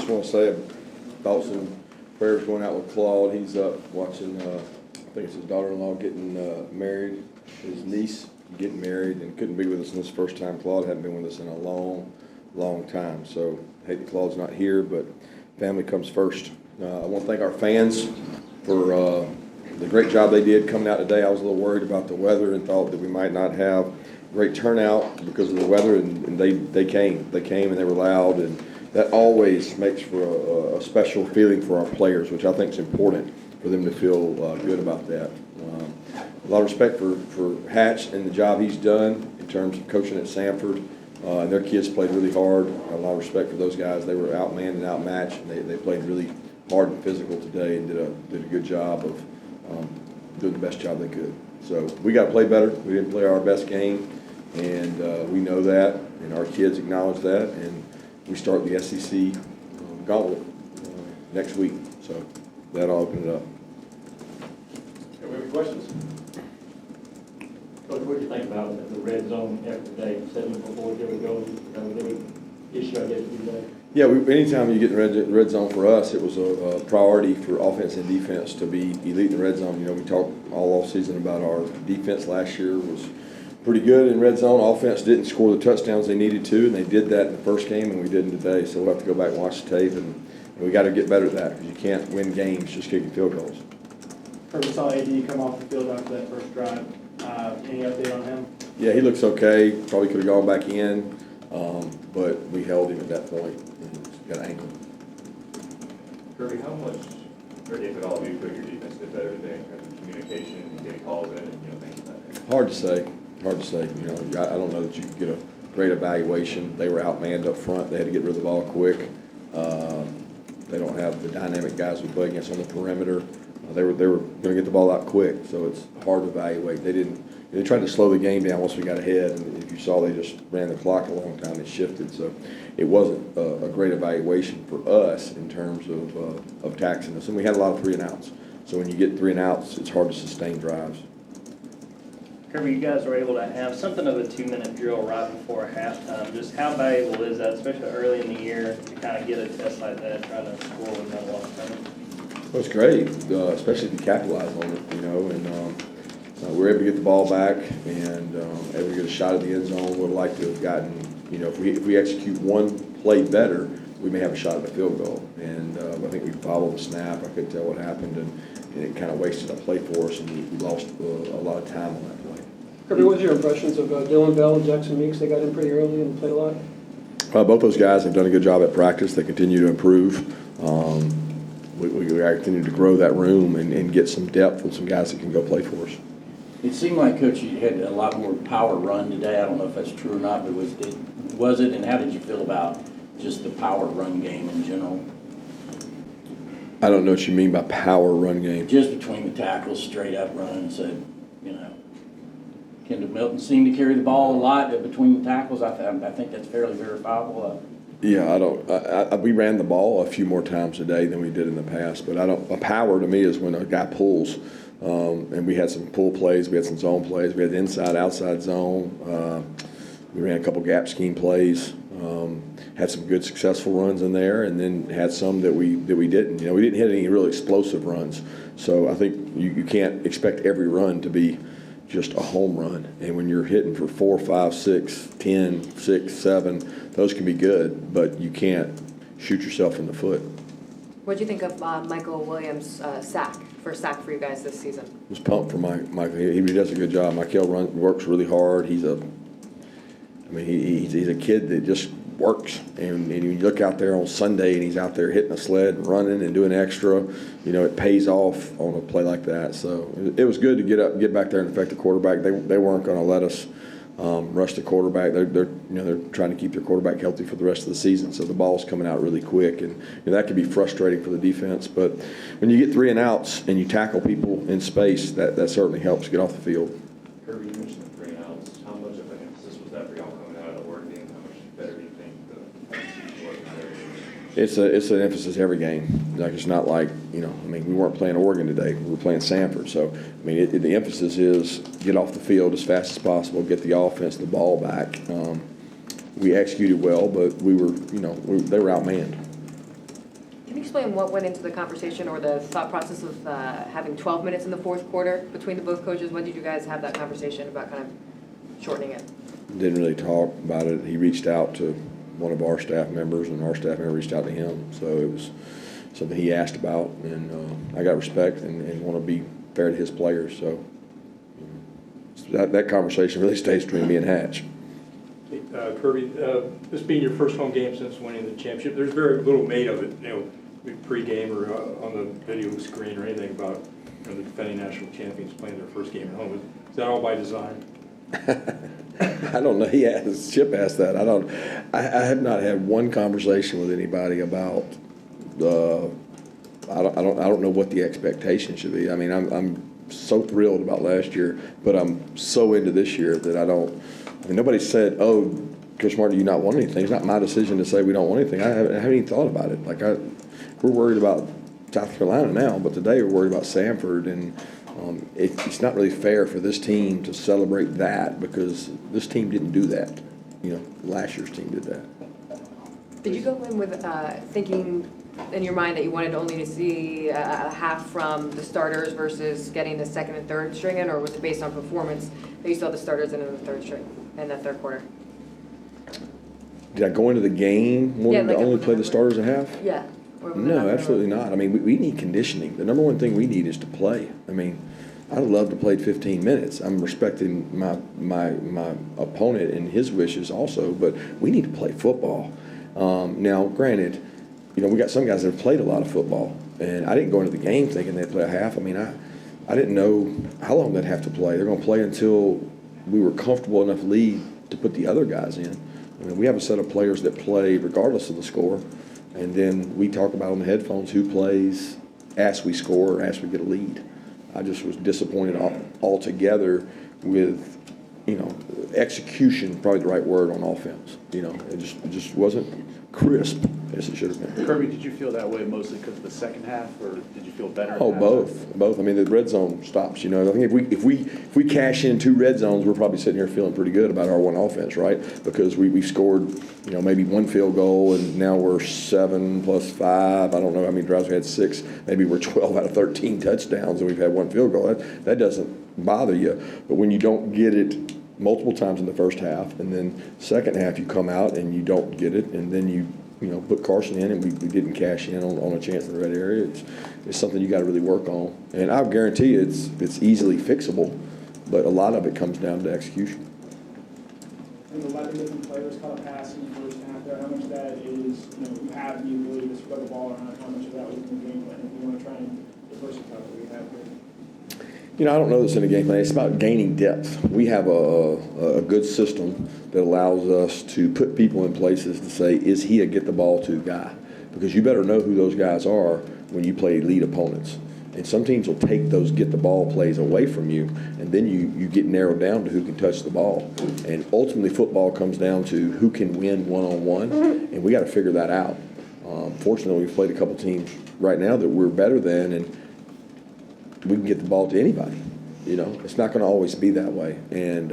want to say thoughts and prayers going out with Claude. He's up watching, I think it's his daughter-in-law getting married, his niece getting married, and couldn't be with us in this first time. Claude hadn't been with us in a long, long time. So I hate that Claude's not here, but family comes first. I want to thank our fans for the great job they did coming out today. I was a little worried about the weather and thought that we might not have great turnout because of the weather, and they came. They came and they were loud, and that always makes for a special feeling for our players, which I think is important for them to feel good about that. A lot of respect for Hatch and the job he's done in terms of coaching at Samford. And their kids played really hard. A lot of respect for those guys. They were outmanned and outmatched, and they played really hard and physical today and did a good job of doing the best job they could. So we got to play better. We didn't play our best game, and we know that, and our kids acknowledge that, and we start the SEC gauntlet next week. So that'll open it up. Have we any questions? Coach, what do you think about the red zone effort today? 7 for 4 field goals. That was a big issue, I guess, today. Yeah, anytime you get in the red zone for us, it was a priority for offense and defense to be elite in the red zone. You know, we talked all offseason about our defense last year was pretty good in red zone. Offense didn't score the touchdowns they needed to, and they did that in the first game, and we didn't today. So we'll have to go back and watch the tape, and we got to get better at that because you can't win games just kicking field goals. Kirby saw AD come off the field after that first drive. Any update on him? Yeah, he looks okay. Probably could have gone back in, but we held him at that point and got an ankle. Kirby, how much, or if at all, do you feel your defense did better today in terms of communication and getting calls in and things like that? Hard to say. Hard to say. You know, I don't know that you could get a great evaluation. They were outmanned up front. They had to get rid of the ball quick. They don't have the dynamic guys we play against on the perimeter. They were going to get the ball out quick, so it's hard to evaluate. They tried to slow the game down once we got ahead, and if you saw, they just ran the clock a long time. It shifted, so it wasn't a great evaluation for us in terms of taxing us. And we had a lot of 3 and outs. So when you get 3 and outs, it's hard to sustain drives. Kirby, you guys were able to have something of a 2-minute drill right before halftime. Just how valuable is that, especially early in the year, to kind of get a test like that, try to score with no loss coming? Well, it's great, especially if you capitalize on it, you know, and we're able to get the ball back and able to get a shot at the end zone. Would like to have gotten, you know, if we execute one play better, we may have a shot at a field goal. And I think we followed the snap. I couldn't tell what happened, and it kind of wasted a play for us, and we lost a lot of time on that play. Kirby, what was your impressions of Dylan Bell and Jackson Meeks? They got in pretty early and played a lot. Both those guys have done a good job at practice. They continue to improve. We continue to grow that room and get some depth with some guys that can go play for us. It seemed like, Coach, you had a lot more power run today. I don't know if that's true or not, but was it, and how did you feel about just the power run game in general? I don't know what you mean by power run game. Just between the tackles, straight up runs. You know, Kendall Milton seemed to carry the ball a lot between the tackles. I think that's fairly verifiable. Yeah, we ran the ball a few more times today than we did in the past, but a power to me is when a guy pulls, and we had some pull plays, we had some zone plays, we had the inside, outside zone, we ran a couple gap scheme plays, had some good successful runs in there, and then had some that we didn't. You know, we didn't hit any really explosive runs, so I think you can't expect every run to be just a home run. And when you're hitting for 4, 5, 6, 10, 6, 7, those can be good, but you can't shoot yourself in the foot. What do you think of Michael Williams' sack for you guys this season? I was pumped for Michael. He does a good job. Michael works really hard. He's a kid that just works. And you look out there on Sunday and he's out there hitting a sled and running and doing extra. You know, it pays off on a play like that. So it was good to get back there and affect the quarterback. They weren't going to let us rush the quarterback. They're trying to keep their quarterback healthy for the rest of the season. So the ball's coming out really quick, and that can be frustrating for the defense. But when you get 3 and outs and you tackle people in space, that certainly helps get off the field. Kirby, you mentioned the 3 and outs. How much of an emphasis was that for y'all coming out of the work game? How much better do you think the work was there? It's an emphasis every game. Like, it's not like, we weren't playing Oregon today. We were playing Samford. So, the emphasis is get off the field as fast as possible, get the offense the ball back. We executed well, but they were outmanned. explain what went into the conversation or the thought process of having 12 minutes in the fourth quarter between the both coaches? When did you guys have that conversation about kind of shortening it? Didn't really talk about it. He reached out to one of our staff members, and our staff member reached out to him. So it was something he asked about, and I got respect and want to be fair to his players. So that conversation really stays between me and Hatch. Kirby, this being your first home game since winning the championship, there's very little made of it, pre-game or on the video screen or anything about the defending national champions playing their first game at home. Is that all by design? I don't know. Chip asked that. I have not had one conversation with anybody about I don't know what the expectation should be. I mean, I'm so thrilled about last year, but I'm so into this year that I mean, nobody said, "Oh, Coach Martin, do you not want anything?" It's not my decision to say we don't want anything. I haven't even thought about it. Like we're worried about South Carolina now, but today we're worried about Samford, and it's not really fair for this team to celebrate that because this team didn't do that. Last year's team did that. Did you go in with thinking in your mind that you wanted only to see a half from the starters versus getting the second and third string in, or was it based on performance that you saw the starters in the third string in that third quarter? Did I go into the game wanting to only play the starters a half? Yeah. No, absolutely not. I mean, we need conditioning. The number one thing we need is to play. I mean, I'd love to play 15 minutes. I'm respecting my opponent and his wishes also, but we need to play football. Now, granted, we got some guys that have played a lot of football, and I didn't go into the game thinking they'd play a half. I mean, I didn't know how long they'd have to play. They're going to play until we were comfortable enough lead to put the other guys in. I mean, we have a set of players that play regardless of the score, and then we talk about on the headphones who plays as we score or as we get a lead. I just was disappointed altogether with, execution, probably the right word on offense. It just wasn't crisp as it should have been. Kirby, did you feel that way mostly because of the second half, or did you feel better? Oh, both. I mean, the red zone stops. I think if we cash in 2 red zones, we're probably sitting here feeling pretty good about our one offense, right? Because we scored, maybe 1 field goal, and now we're 7 plus 5. I don't know how many drives we had, 6. Maybe we're 12 out of 13 touchdowns, and we've had 1 field goal. That doesn't bother you. But when you don't get it multiple times in the first half, and then second half you come out and you don't get it, and then you put Carson in, and we didn't cash in on a chance in the red area. It's something you got to really work on, and I guarantee you it's easily fixable, but a lot of it comes down to execution. And 11 different players caught a pass in the first half there. How much of that is, you have the ability to spread the ball around? How much of that was in the game plan? If you want to try and diversify what we have here. I don't know this in the game plan. It's about gaining depth. We have a good system that allows us to put people in places to say, is he a get the ball to guy? Because you better know who those guys are when you play elite opponents. And some teams will take those get the ball plays away from you, and then you get narrowed down to who can touch the ball. And ultimately football comes down to who can win one-on-one, and we got to figure that out. Fortunately, we've played a couple teams right now that we're better than, and we can get the ball to anybody. It's not going to always be that way, and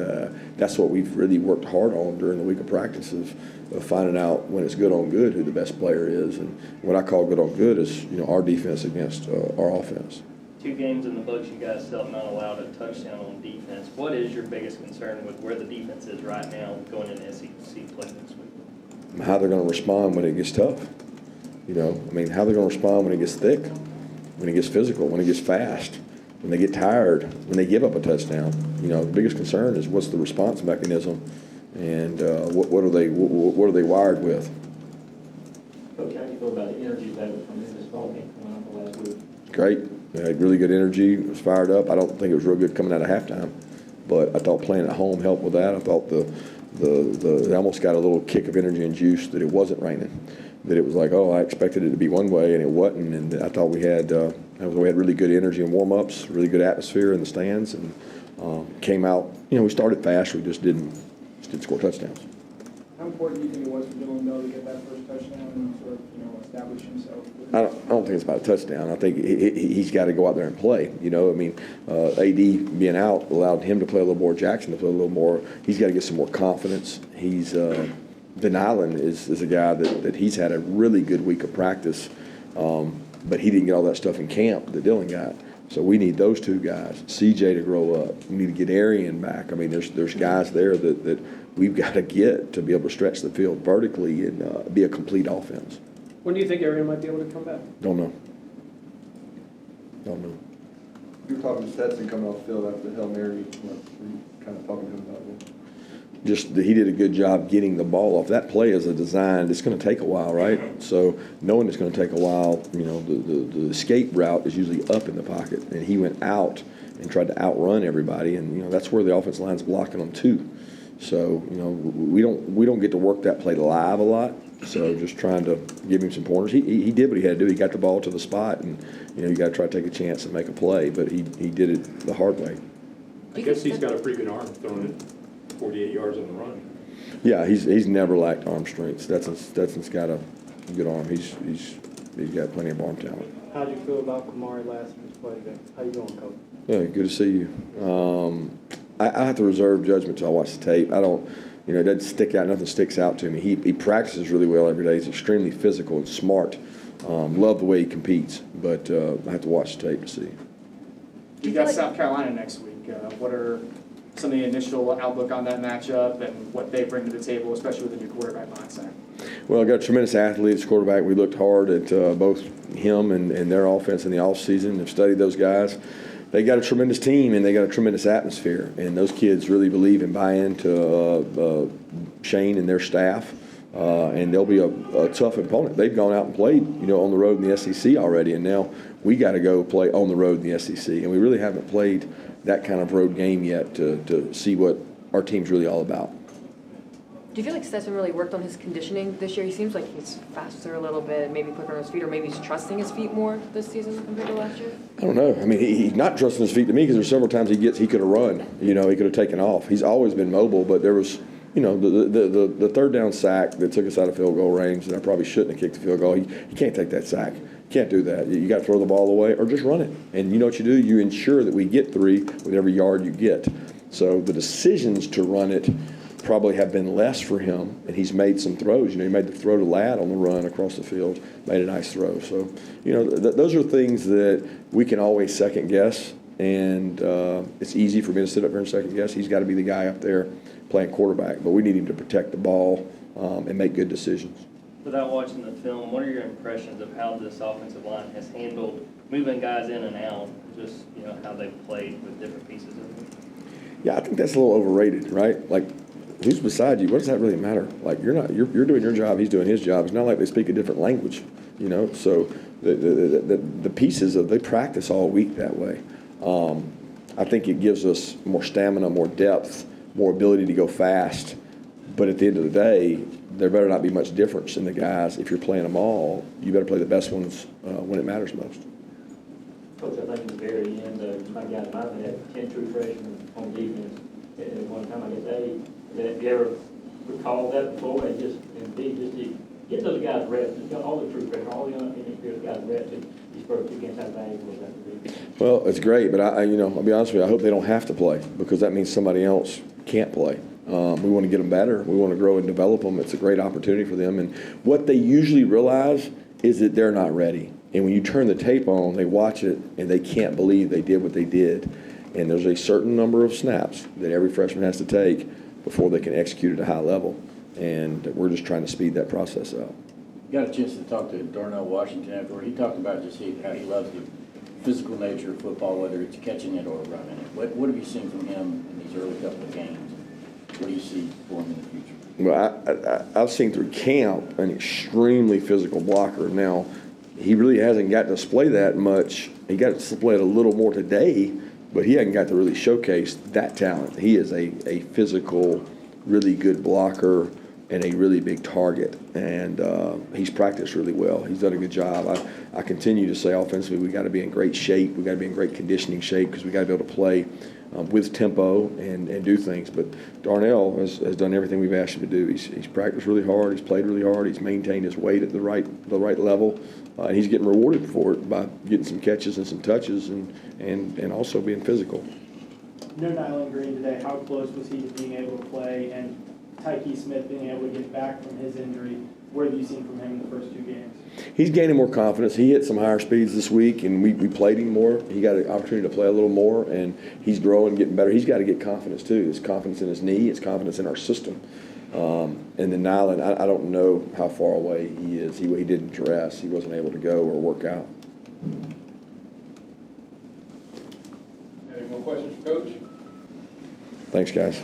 that's what we've really worked hard on during the week of practice of finding out when it's good on good who the best player is. And what I call good on good is our defense against our offense. 2 games in the books, you guys still have not allowed a touchdown on defense. What is your biggest concern with where the defense is right now going into SEC play next week? How they're going to respond when it gets tough. How they're going to respond when it gets thick, when it gets physical, when it gets fast, when they get tired, when they give up a touchdown. The biggest concern is what's the response mechanism, and what are they wired with. Coach, how do you feel about the energy level from this ball game coming up the last week? Great. They had really good energy. It was fired up. I don't think it was real good coming out of halftime, but I thought playing at home helped with that. I thought they almost got a little kick of energy and juice that it wasn't raining. That it was like, I expected it to be one way, and it wasn't. And I thought we had really good energy in warm-ups, really good atmosphere in the stands, and came out. We started fast. We just didn't score touchdowns. How important do you think it was for Dylan Bell to get that first touchdown and sort of, establish himself? I don't think it's about a touchdown. I think he's got to go out there and play. AD being out allowed him to play a little more, Jackson to play a little more. He's got to get some more confidence. He's Ben Island is a guy that he's had a really good week of practice, But he didn't get all that stuff in camp that Dylan got. So we need those two guys, CJ to grow up. We need to get Arian back. I mean, there's guys there that we've got to get to be able to stretch the field vertically and be a complete offense. When do you think Arian might be able to come back? Don't know. You were talking to Stetson coming off the field after the Hail Mary. What were you kind of talking to him about it? Just that he did a good job getting the ball off. That play is a design. It's going to take a while, right? So knowing it's going to take a while, the escape route is usually up in the pocket, and he went out and tried to outrun everybody, and that's where the offensive line's blocking them too. So we don't get to work that play live a lot. So just trying to give him some pointers. He did what he had to do. He got the ball to the spot, and you got to try to take a chance and make a play. But he did it the hard way. I guess he's got a pretty good arm, throwing it 48 yards on the run. Yeah, he's never lacked arm strength. Stetson's got a good arm. He's got plenty of arm talent. How'd you feel about Kamari last week's play today? How you doing, Coach? Yeah, good to see you. I have to reserve judgment till I watch the tape. I don't, it doesn't stick out. Nothing sticks out to me. He practices really well every day. He's extremely physical and smart. Love the way he competes, but I have to watch the tape to see. You got South Carolina next week. What are some of the initial outlook on that matchup and what they bring to the table, especially with the new quarterback mindset? Well, I got a tremendous athlete at quarterback. We looked hard at both him and their offense in the offseason. Have studied those guys. They got a tremendous team and they got a tremendous atmosphere. And those kids really believe and buy into Shane and their staff. And they'll be a tough opponent. They've gone out and played, on the road in the SEC already, and now we got to go play on the road in the SEC. And we really haven't played that kind of road game yet to see what our team's really all about. Do you feel like Stetson really worked on his conditioning this year? He seems like he's faster a little bit, maybe quicker on his feet, or maybe he's trusting his feet more this season compared to last year? I don't know. I mean, he's not trusting his feet to me because there's several times he could have run. He could have taken off. He's always been mobile, but there was – the third down sack that took us out of field goal range, and I probably shouldn't have kicked the field goal. He can't take that sack. You can't do that. You got to throw the ball away or just run it. And you know what you do? You ensure that we get 3 with every yard you get. So the decisions to run it probably have been less for him, and he's made some throws. He made the throw to Ladd on the run across the field, made a nice throw. So, those are things that we can always second guess, and it's easy for me to sit up here and second guess. He's got to be the guy up there playing quarterback, but we need him to protect the ball and make good decisions. Without watching the film, what are your impressions of how this offensive line has handled moving guys in and out, just how they've played with different pieces of it? Yeah, I think that's a little overrated, right? Like, who's beside you? What does that really matter? Like, you're doing your job, he's doing his job. It's not like they speak a different language, So the pieces they practice all week that way. I think it gives us more stamina, more depth, more ability to go fast. But at the end of the day, there better not be much difference in the guys. If you're playing them all, you better play the best ones when it matters most. Coach, I think in the very end, my guys might have had 10 true freshmen on defense at one time, I guess 8. Have you ever recalled that before? And just to get those guys reps, all the true freshmen, all the inexperienced guys reps in these first 2 games, how valuable is that to be? Well, it's great, but I'll be honest with you, I hope they don't have to play because that means somebody else can't play. We want to get them better. We want to grow and develop them. It's a great opportunity for them. And what they usually realize is that they're not ready. And when you turn the tape on, they watch it, and they can't believe they did what they did. And there's a certain number of snaps that every freshman has to take before they can execute at a high level. And we're just trying to speed that process up. Got a chance to talk to Darnell Washington afterward. He talked about just how he loves the physical nature of football, whether it's catching it or running it. What have you seen from him in these early couple of games? What do you see for him in the future? Well, I've seen through camp an extremely physical blocker. Now, he really hasn't got to display that much. He got to display it a little more today, but he hasn't got to really showcase that talent. He is a physical, really good blocker and a really big target. And he's practiced really well. He's done a good job. I continue to say offensively we got to be in great shape. We got to be in great conditioning shape because we got to be able to play with tempo and do things. But Darnell has done everything we've asked him to do. He's practiced really hard. He's played really hard. He's maintained his weight at the right level. And he's getting rewarded for it by getting some catches and some touches and also being physical. No Nyland Green today. How close was he to being able to play? And Tyke Smith being able to get back from his injury, What have you seen from him in the first 2 games? He's gaining more confidence. He hit some higher speeds this week, and we played him more. He got an opportunity to play a little more, and he's growing, getting better. He's got to get confidence too. His confidence in his knee, his confidence in our system. And then Nyland, I don't know how far away he is. He didn't dress. He wasn't able to go or work out. Any more questions for Coach? Thanks, guys.